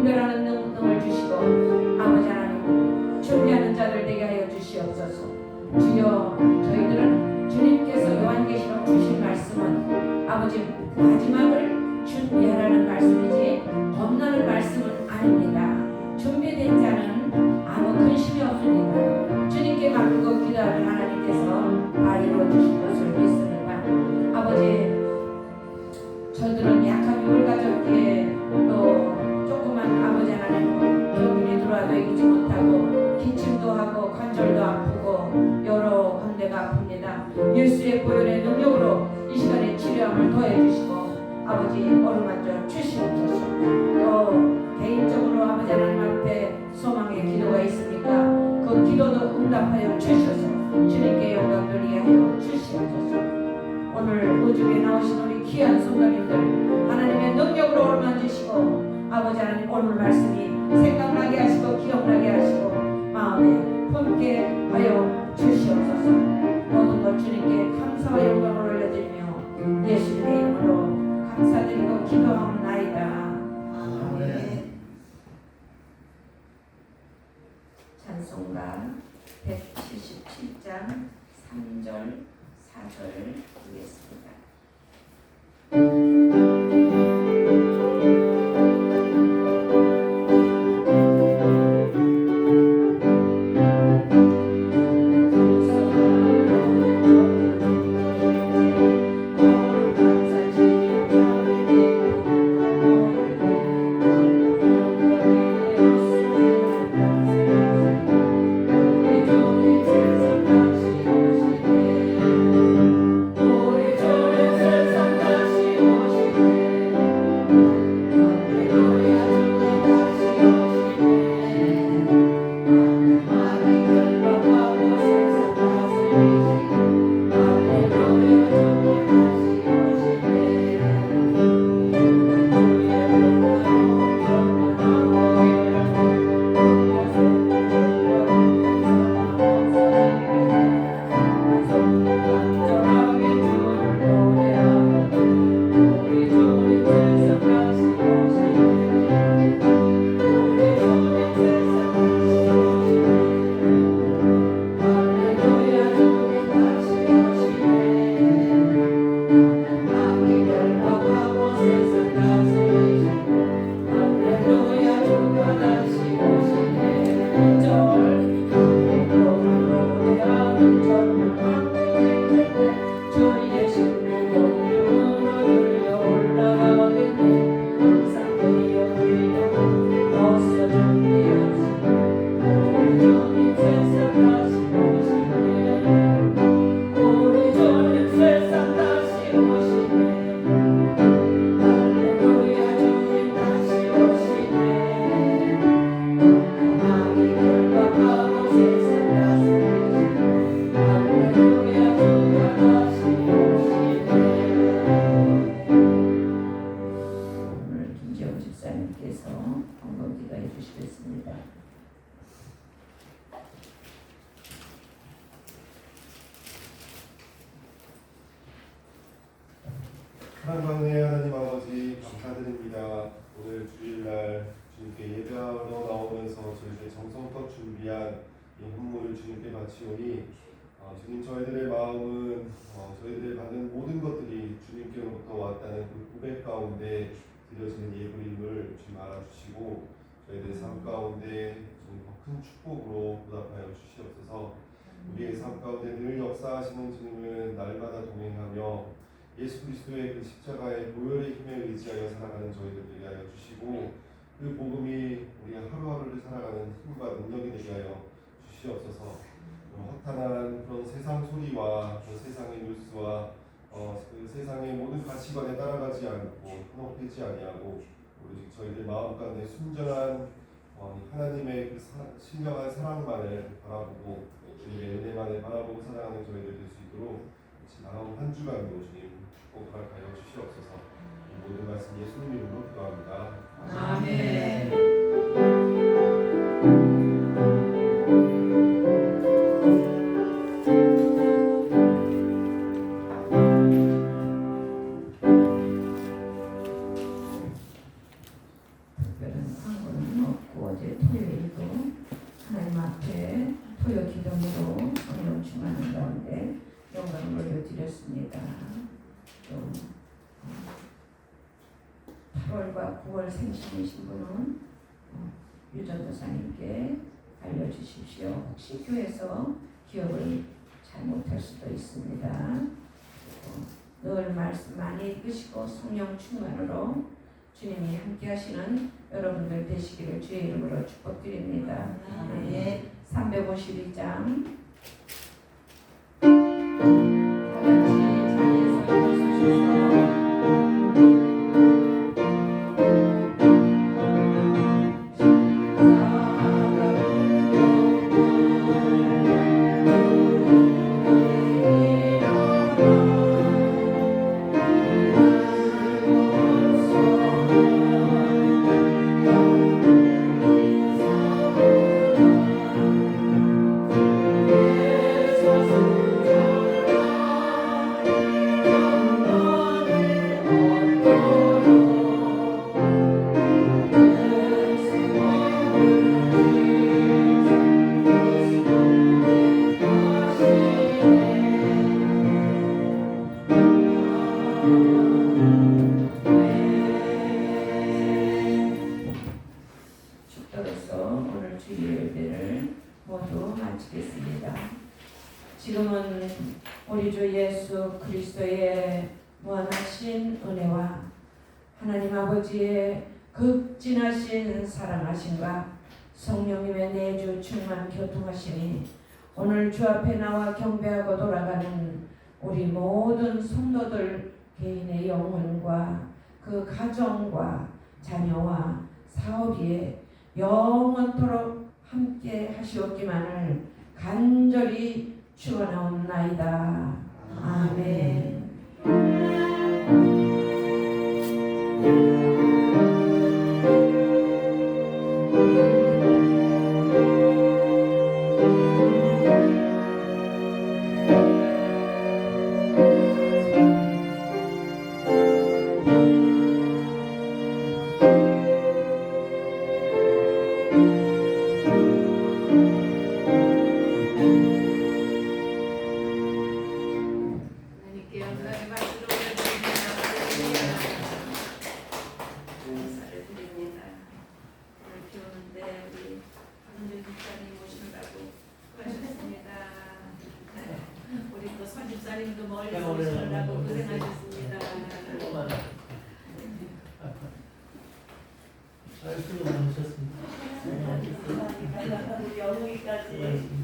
분별하는 능력을 주시고 아버지 하나님 준비하는 자들 되게 하여 주시옵소서. 주여 저희들은 주님께서 요한계시록 주신 말씀은 아버지 마지막을 준비하라는 말씀이지 겁나는 말씀은 아닙니다. 준비된 자는 아무 근심이 없습니다. 주님께 맡기고 기도하는 하나님께서 다 이루어주실 것을 믿습니다. 아버지 저들은 약한 육을 가졌기에 또 조그만 아버지 하나님 병균이 들어와도 이기지 못하고 기침도 하고 관절도 아프고 여러 관대가 아픕니다. 예수의 보혈의 능력으로 이 시간에 치료함을 더해주시고 아버지 어루만져 주시옵소서. 또 개인적으로 아버지 하나님 앞에 소망의 기도가 있습니까? 그 기도도 응답하여 주셔서 주님께 영광 돌리게 하여 주시옵소서. 오늘 우주에 나오신 우리 귀한 성도님들 하나님의 능력으로 어루만지시고 아버지 하나님 오늘 말씀이 생각나게 하시고 기억나게 하시고 마음에 품게 하여 주시옵소서. 모든 것 주님께 감사와 영광을 올려드리며 예수님의 이름으로 감사드리고 기도하옵나이다. 아멘. 찬송가 177장 3절 4절 드리겠습니다. 사랑하는 하나님 아버지 감사드립니다. 오늘 주일날 주님께 예배하러 나오면서 저희들의 정성껏 준비한 이 헌물을 주님께 바치오니 주님 저희들의 마음은 저희들이 받는 모든 것들이 주님께로부터 왔다는 그 고백 가운데 드려지는 예물임을 주님 알아주시고 저희들의 삶 가운데 주님 더 큰 축복으로 보답하여 주시옵소서. 우리의 삶 가운데 늘 역사하시는 주님은 날마다 동행하며 예수 그리스도의 그 십자가의 보혈의 힘에 의지하여 살아가는 저희들 되게 하여 주시고 그 복음이 우리가 하루하루를 살아가는 힘과 능력이 되게 하여 주시옵소서. 허탄한 그런 세상 소리와 그 세상의 뉴스와 그 세상의 모든 가치관에 따라가지 않고 현혹되지 아니하고 오직 저희들 마음 가운데 순전한 하나님의 그 신령한 사랑만을 바라보고 주님의 은혜만을 바라보고 살아가는 저희들 될 수 있도록 다음 한 주간도 주님 축복 허락하여 주시옵소서. 이 모든 말씀 예수님 이름으로 기도합니다. 아멘. 특별한 상고를 올려드렸습니다. 또 8월과 9월 생신이신 분은 유전도사님께 알려주십시오. 혹시 교회에서 기억을 잘 못할 수도 있습니다. 늘 말씀 많이 읽으시고 성령 충만으로 주님이 함께 하시는 여러분들 되시기를 주의 이름으로 축복드립니다. 아멘. 352장 다같이 자리에서 일어서셔서 축도로서 오늘 주일 예배를 모두 마치겠습니다. 지금은 우리 주 예수 그리스도의 무한하신 은혜와 하나님 아버지의 극진하신 사랑하심과 성령님의 내주 충만 교통하심이 오늘 주 앞에 나와 경배하고 돌아가는 우리 모든 성도들 개인의 영혼과 그 가정과 자녀와 사업에 영원토록 함께 하시옵기만을 간절히 축원하옵나이다. 아멘. 하나님께 영광의 박수로 올려드립니다. 감사를 드립니다. 오늘 비 오는데 우리 박은주 집사님 오시느라고 수고하셨습니다. 우리 또 선 집사님도 멀리서 오시느라고 고생하셨습니다. 수고 많으셨습니다. 우리 영웅이까지